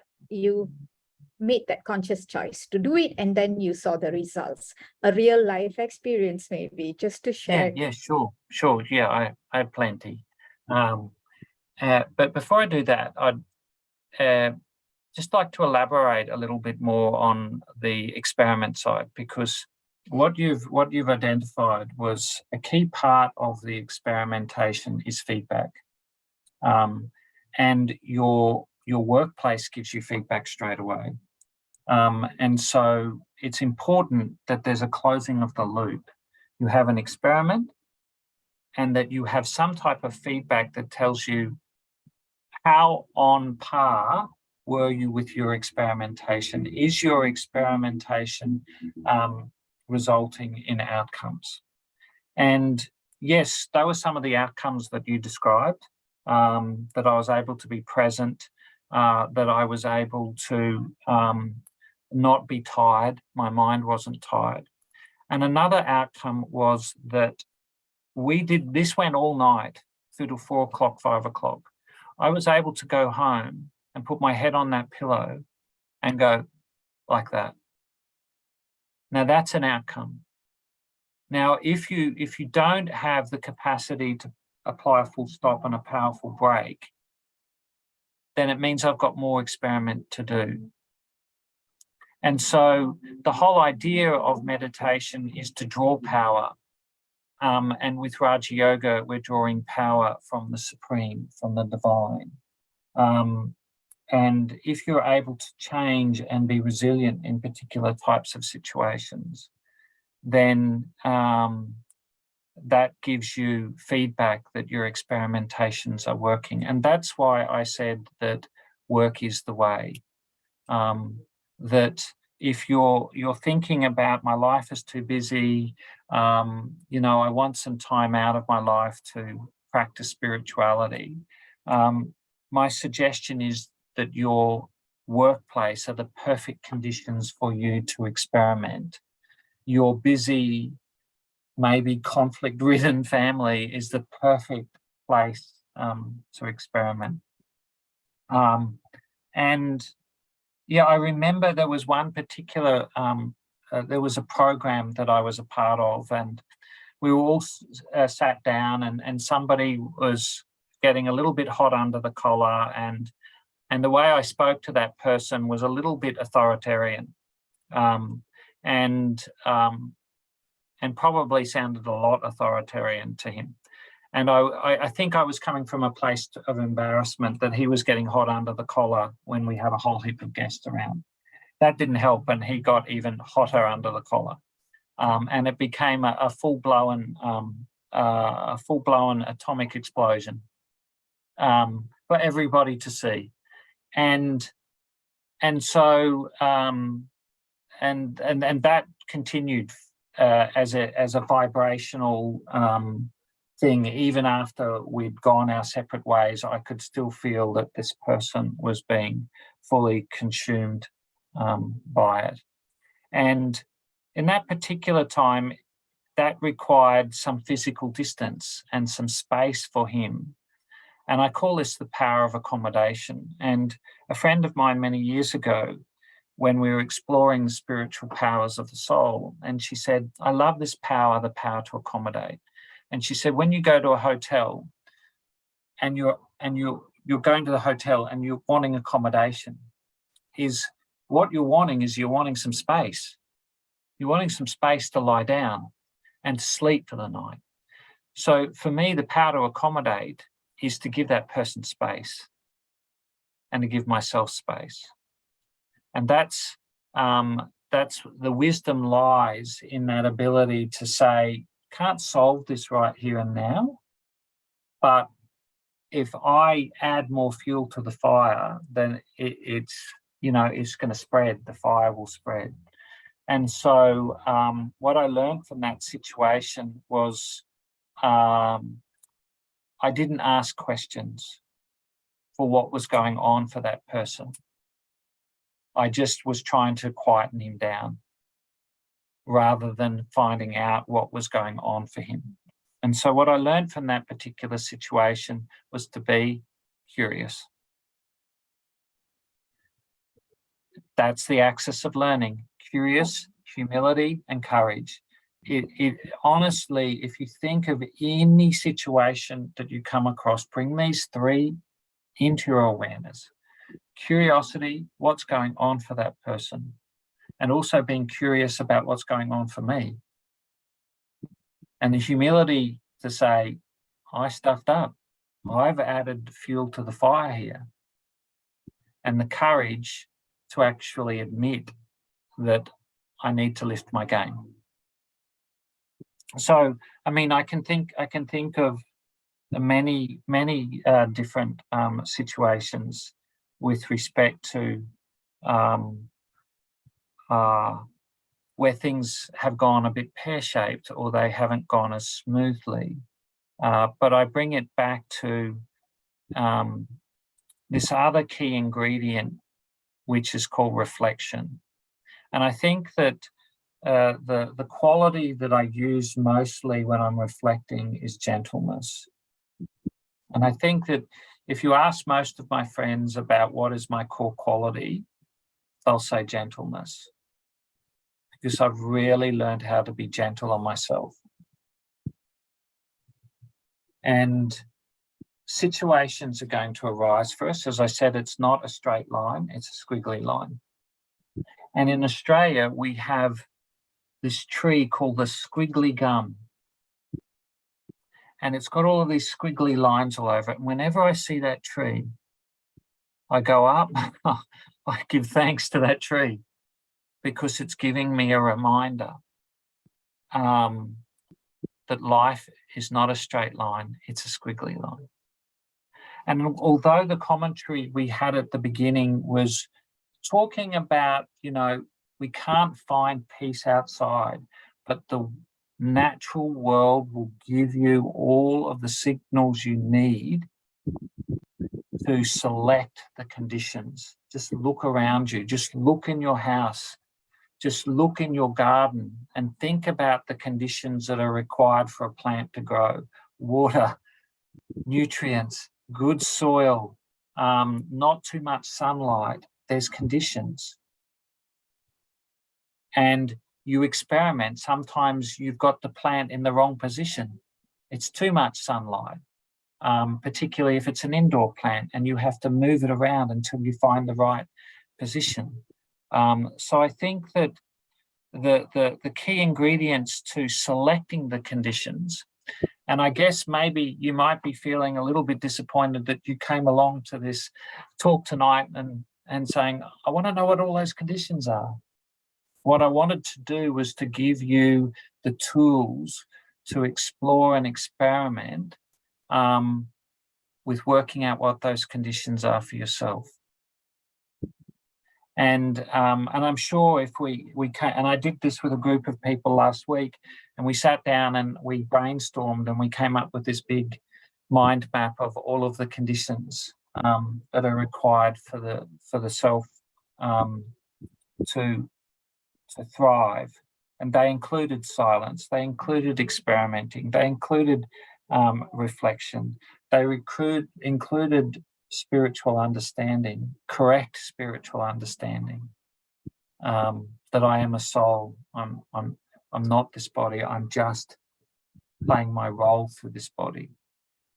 made that conscious choice to do it, and then you saw the results, a real life experience, maybe, just to share? Yeah, sure. Yeah, I have plenty. But before I do that, I'd just like to elaborate a little bit more on the experiment side, because what you've identified was a key part of the experimentation is feedback. And your workplace gives you feedback straight away. And so it's important that there's a closing of the loop. You have an experiment, and that you have some type of feedback that tells you how on par were you with your experimentation. Is your experimentation resulting in outcomes? And yes, they were some of the outcomes that you described, that I was able to be present, that I was able to not be tired. My mind wasn't tired. And another outcome was that this went all night through to 4 o'clock, 5 o'clock. I was able to go home and put my head on that pillow and go like that. Now that's an outcome. Now, if you don't have the capacity to apply a full stop and a powerful break, then it means I've got more experiment to do. And so the whole idea of meditation is to draw power. And with Raja Yoga, we're drawing power from the Supreme, from the Divine. And if you're able to change and be resilient in particular types of situations, then that gives you feedback that your experimentations are working. And that's why I said that work is the way. That if you're thinking about, my life is too busy, I want some time out of my life to practice spirituality, my suggestion is that your workplace are the perfect conditions for you to experiment. You're busy maybe conflict-ridden family is the perfect place to experiment. And yeah, I remember there was one particular, there was a program that I was a part of, and we were all sat down, and somebody was getting a little bit hot under the collar, and the way I spoke to that person was a little bit authoritarian, and probably sounded a lot authoritarian to him. And I think I was coming from a place of embarrassment that he was getting hot under the collar when we had a whole heap of guests around. That didn't help, and he got even hotter under the collar. And it became a full-blown atomic explosion for everybody to see. And so that continued as a vibrational thing. Even after we'd gone our separate ways, I could still feel that this person was being fully consumed by it. And in that particular time, that required some physical distance and some space for him. And I call this the power of accommodation. And a friend of mine many years ago, when we were exploring the spiritual powers of the soul, and she said, I love this power, the power to accommodate. And she said, when you go to a hotel and you're going to the hotel and you're wanting accommodation, you're wanting some space. You're wanting some space to lie down and to sleep for the night. So for me, the power to accommodate is to give that person space and to give myself space. And that's the wisdom lies in that ability to say, can't solve this right here and now, but if I add more fuel to the fire, then it's going to spread. The fire will spread. And so what I learned from that situation was I didn't ask questions for what was going on for that person. I just was trying to quieten him down rather than finding out what was going on for him. And so what I learned from that particular situation was to be curious. That's the axis of learning: curious, humility, and courage. It honestly, if you think of any situation that you come across, bring these three into your awareness. Curiosity, what's going on for that person, and also being curious about what's going on for me. And the humility to say, I stuffed up. I've added fuel to the fire here. And the courage to actually admit that I need to lift my game. So, I mean, I can think of many different situations with respect to where things have gone a bit pear-shaped or they haven't gone as smoothly. But I bring it back to this other key ingredient, which is called reflection. And I think that the quality that I use mostly when I'm reflecting is gentleness. And I think that if you ask most of my friends about what is my core quality, they'll say gentleness, because I've really learned how to be gentle on myself. And situations are going to arise for us. As I said, it's not a straight line, it's a squiggly line. And in Australia, we have this tree called the squiggly gum. And it's got all of these squiggly lines all over it. And whenever I see that tree, I go up, I give thanks to that tree, because it's giving me a reminder that life is not a straight line, it's a squiggly line. And although the commentary we had at the beginning was talking about, we can't find peace outside, but the natural world will give you all of the signals you need to select the conditions. Just look around you, just look in your house. just look in your garden and think about the conditions that are required for a plant to grow. Water, nutrients, good soil, not too much sunlight. There's conditions. And you experiment. Sometimes you've got the plant in the wrong position. It's too much sunlight, particularly if it's an indoor plant, and you have to move it around until you find the right position. So I think that the key ingredients to selecting the conditions, and I guess maybe you might be feeling a little bit disappointed that you came along to this talk tonight and saying, I want to know what all those conditions are. What I wanted to do was to give you the tools to explore and experiment with working out what those conditions are for yourself. And I'm sure if we can, and I did this with a group of people last week, and we sat down and we brainstormed and we came up with this big mind map of all of the conditions that are required for the self to thrive. And they included silence, they included experimenting, they included reflection, they included spiritual understanding, correct spiritual understanding, that I am a soul, I'm not this body, I'm just playing my role through this body.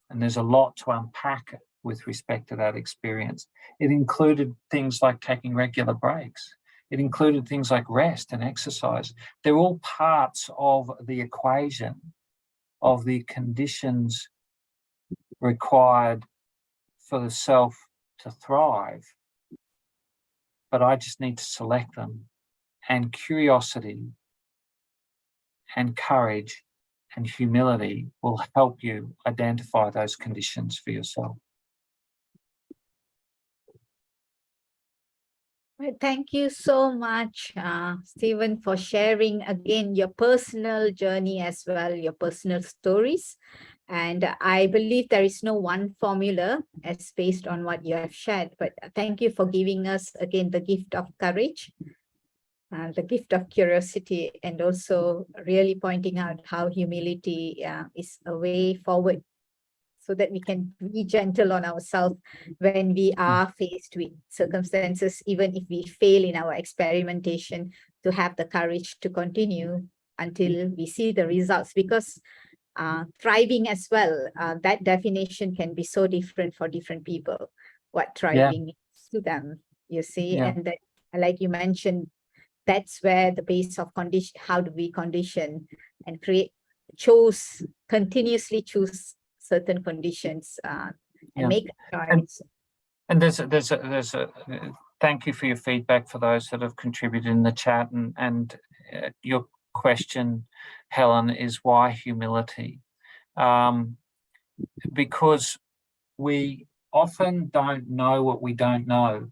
And there's a lot to unpack with respect to that experience. It included things like taking regular breaks. It included things like rest and exercise. They're all parts of the equation of the conditions required for the self to thrive. But I just need to select them. And curiosity and courage and humility will help you identify those conditions for yourself. Well, thank you so much, Stephen, for sharing again your personal journey as well, your personal stories. And I believe there is no one formula as based on what you have shared, but thank you for giving us again the gift of courage, the gift of curiosity, and also really pointing out how humility is a way forward, so that we can be gentle on ourselves when we are faced with circumstances, even if we fail in our experimentation, to have the courage to continue until we see the results. Because thriving as well, that definition can be so different for different people, what thriving means to them, you see. And that, like you mentioned, that's where the base of condition, how do we condition and continuously choose certain conditions and make a choice. And there's a thank you for your feedback for those that have contributed in the chat, and your question, Helen, is why humility? Because we often don't know what we don't know.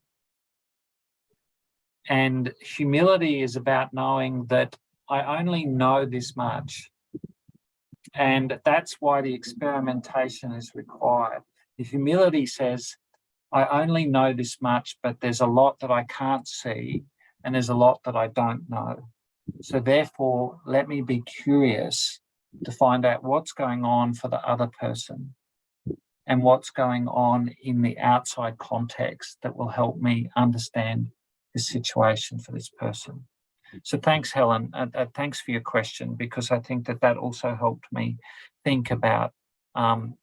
And humility is about knowing that I only know this much. And that's why the experimentation is required. The humility says, I only know this much, but there's a lot that I can't see, and there's a lot that I don't know. So therefore, let me be curious to find out what's going on for the other person and what's going on in the outside context that will help me understand the situation for this person. So thanks, Helen. Thanks for your question, because I think that also helped me think about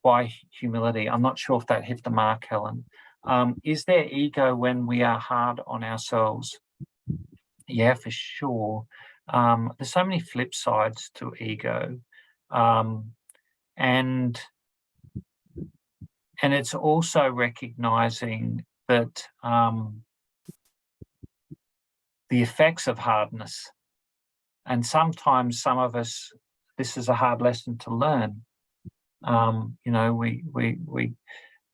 why humility. I'm not sure if that hit the mark, Helen. Is there ego when we are hard on ourselves? Yeah, for sure. There's so many flip sides to ego. And it's also recognizing that the effects of hardness, and sometimes some of us, this is a hard lesson to learn. You know, we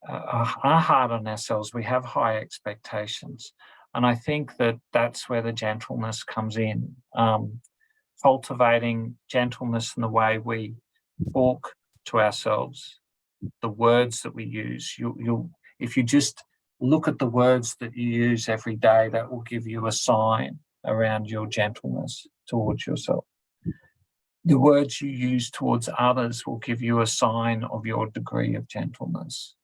are hard on ourselves. We have high expectations, and I think that's where the gentleness comes in. Cultivating gentleness in the way we talk to ourselves, the words that we use. If you just look at the words that you use every day, that will give you a sign around your gentleness towards yourself. The words you use towards others will give you a sign of your degree of gentleness.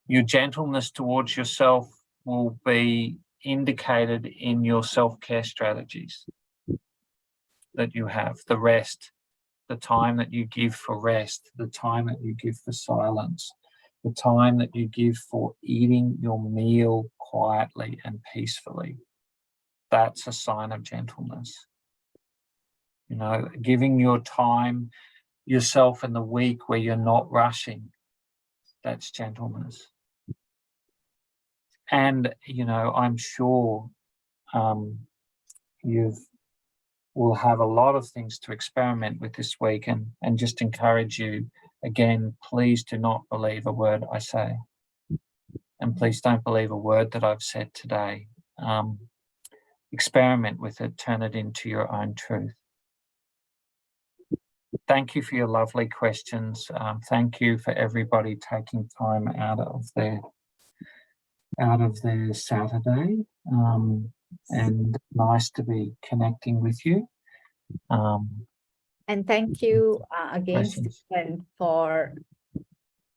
Your gentleness towards yourself will be indicated in your self-care strategies that you have, the rest, the time that you give for rest, the time that you give for silence, the time that you give for eating your meal quietly and peacefully. That's a sign of gentleness. You know, giving your time yourself in the week where you're not rushing, that's gentleness. And, you know, I'm sure you will have a lot of things to experiment with this week, and just encourage you, again, please do not believe a word I say. And please don't believe a word that I've said today. Experiment with it, turn it into your own truth. Thank you for your lovely questions. Thank you for everybody taking time out of their Saturday. And nice to be connecting with you. And thank you again, Blessings. Stephen, for,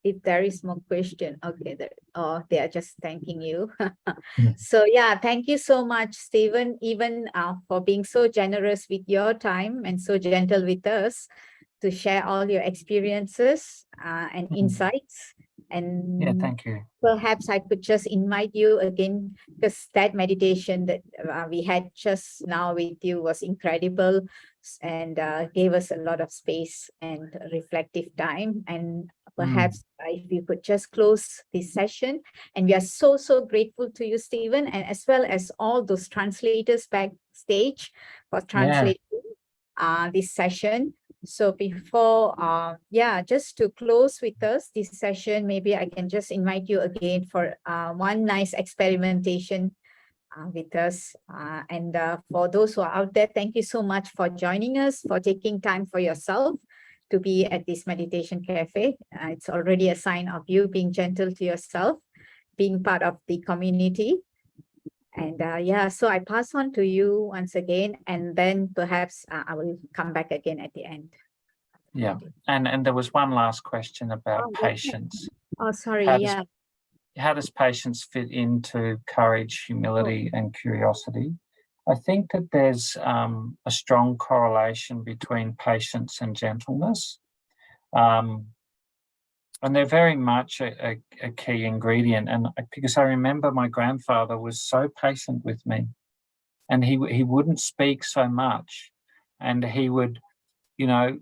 if there is more question, okay, they are just thanking you. So yeah, thank you so much, Stephen, even for being so generous with your time and so gentle with us to share all your experiences and insights. And yeah, thank you. Perhaps I could just invite you again, because that meditation that we had just now with you was incredible, and gave us a lot of space and reflective time. And perhaps if you could just close this session. And we are so, so grateful to you, Stephen, and as well as all those translators backstage for translating this session. So before, just to close with us this session, maybe I can just invite you again for one nice experimentation with us. And for those who are out there, thank you so much for joining us, for taking time for yourself to be at this meditation cafe. It's already a sign of you being gentle to yourself, being part of the community. And so I pass on to you once again, and then perhaps I will come back again at the end. Yeah, and there was one last question about yeah. patience. Oh, sorry, How does patience fit into courage, humility, and curiosity? I think that there's a strong correlation between patience and gentleness. And they're very much a key ingredient. And because I remember my grandfather was so patient with me, and he wouldn't speak so much, and he would, you know,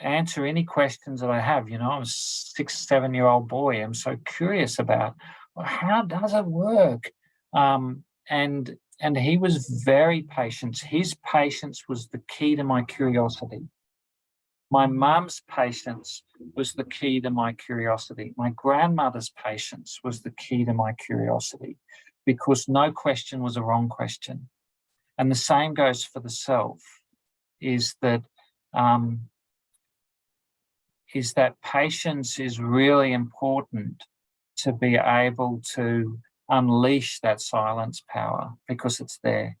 answer any questions that I have. You know, I'm a 6-7-year-old boy. I'm so curious about, well, how does it work? And he was very patient. His patience was the key to my curiosity. My mum's patience was the key to my curiosity. My grandmother's patience was the key to my curiosity, because no question was a wrong question. And the same goes for the self, is that patience is really important to be able to unleash that silence power, because it's there.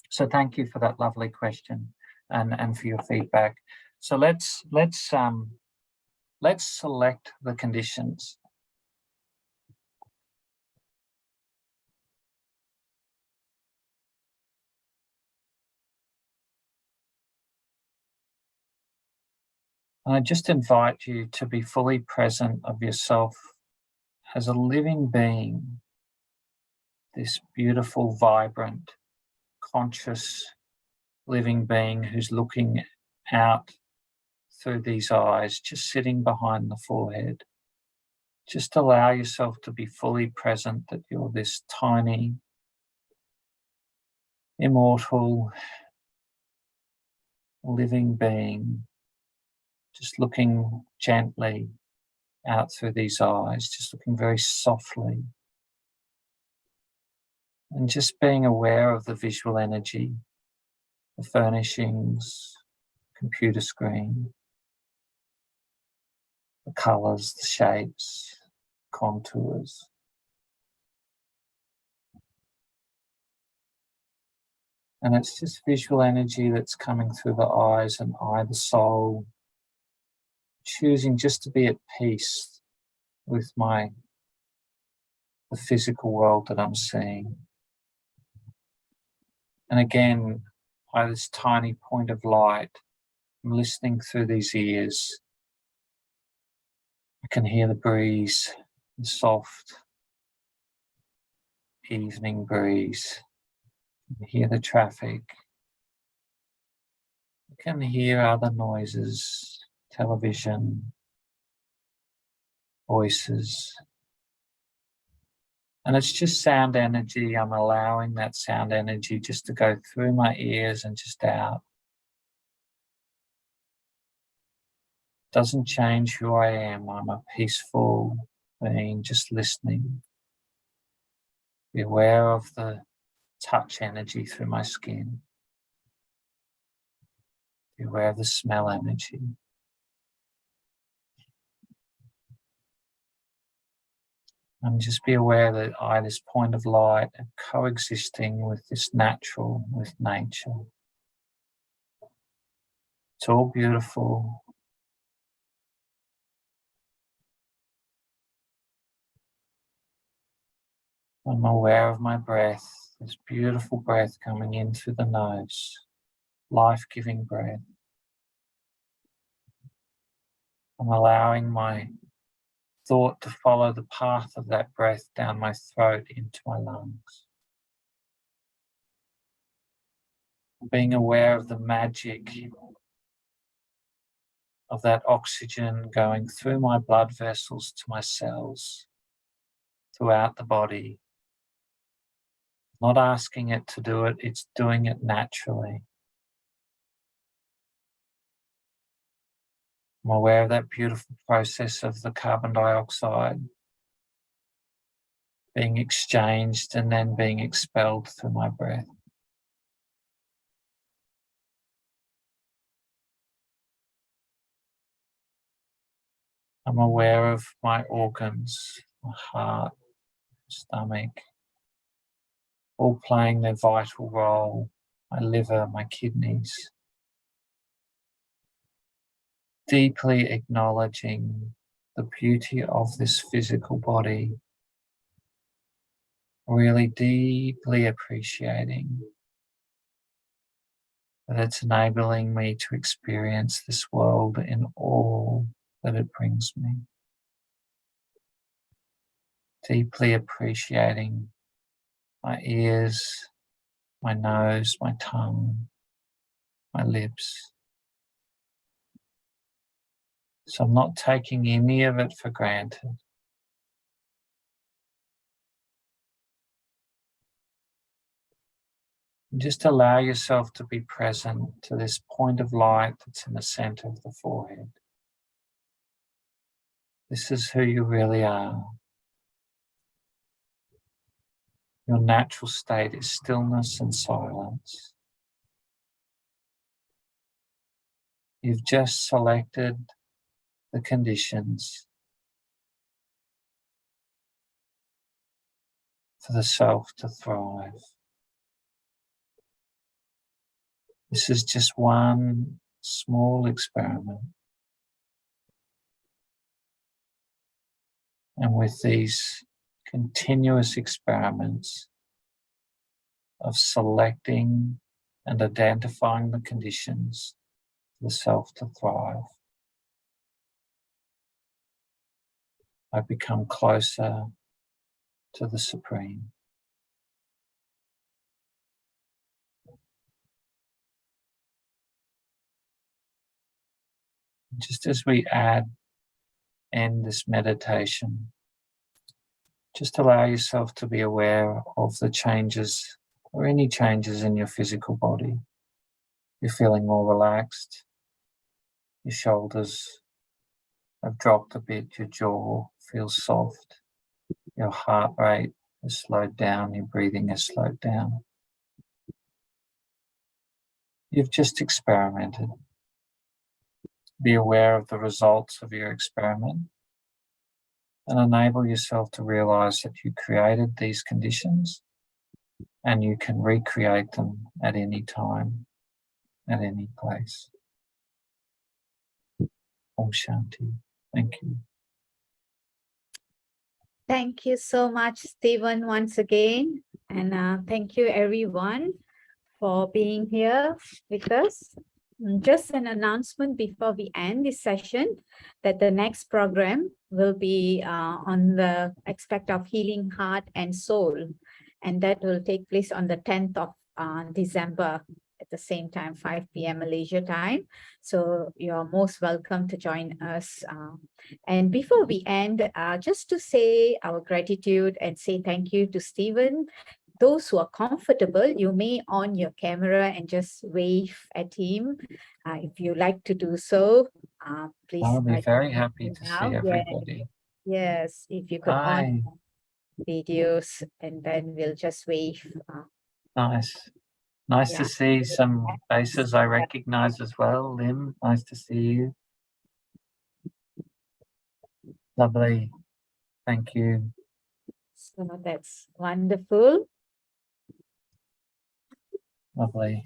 So thank you for that lovely question and for your feedback. So let's select the conditions. I just invite you to be fully present of yourself as a living being, this beautiful, vibrant, conscious living being who's looking out through these eyes, just sitting behind the forehead. Just allow yourself to be fully present that you're this tiny, immortal, living being, just looking gently out through these eyes, just looking very softly, and just being aware of the visual energy, the furnishings, computer screen, the colours, the shapes, contours. And it's just visual energy that's coming through the eyes and the soul, choosing just to be at peace with the physical world that I'm seeing. And again, by this tiny point of light, I'm listening through these ears. I can hear the breeze, the soft evening breeze. I can hear the traffic. I can hear other noises, television, voices. And it's just sound energy. I'm allowing that sound energy just to go through my ears and just out. Doesn't change who I am. I'm a peaceful being, just listening. Be aware of the touch energy through my skin. Be aware of the smell energy. And just be aware that this point of light, and coexisting with this natural, with nature. It's all beautiful. I'm aware of my breath, this beautiful breath coming in through the nose, life-giving breath. I'm allowing my thought to follow the path of that breath down my throat into my lungs. Being aware of the magic of that oxygen going through my blood vessels to my cells, throughout the body. Not asking it to do it, it's doing it naturally. I'm aware of that beautiful process of the carbon dioxide being exchanged and then being expelled through my breath. I'm aware of my organs, my heart, stomach, all playing their vital role, my liver, my kidneys. Deeply acknowledging the beauty of this physical body, really deeply appreciating that it's enabling me to experience this world in all that it brings me. Deeply appreciating my ears, my nose, my tongue, my lips. So I'm not taking any of it for granted. And just allow yourself to be present to this point of light that's in the center of the forehead. This is who you really are. Your natural state is stillness and silence. You've just selected the conditions for the self to thrive. This is just one small experiment. And with these continuous experiments of selecting and identifying the conditions for the self to thrive, I become closer to the Supreme. Just as we end this meditation, just allow yourself to be aware of the changes or any changes in your physical body. You're feeling more relaxed. Your shoulders have dropped a bit. Your jaw feels soft. Your heart rate has slowed down. Your breathing has slowed down. You've just experimented. Be aware of the results of your experiment and enable yourself to realize that you created these conditions and you can recreate them at any time, at any place. Om Shanti. Thank you. Thank you so much, Stephen, once again. And thank you, everyone, for being here with us. Just an announcement before we end this session that the next program will be on the aspect of healing heart and soul. And that will take place on the 10th of December at the same time, 5 p.m. Malaysia time. So you're most welcome to join us. And before we end, just to say our gratitude and say thank you to Stephen. Those who are comfortable, you may on your camera and just wave at him. If you like to do so, please. I'll be very do happy to now. see everybody. Yes, if you could Hi. on videos and then we'll just wave. Nice. Nice Yeah. to see some faces I recognize as well. Lim, nice to see you. Lovely. Thank you. So that's wonderful. Lovely.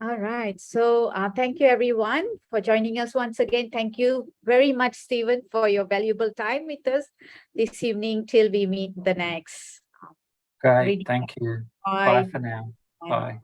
All right. So thank you, everyone, for joining us once again. Thank you very much, Stephen, for your valuable time with us this evening till we meet the next. Great. reading. Thank you. Bye. Bye for now. Bye. Bye.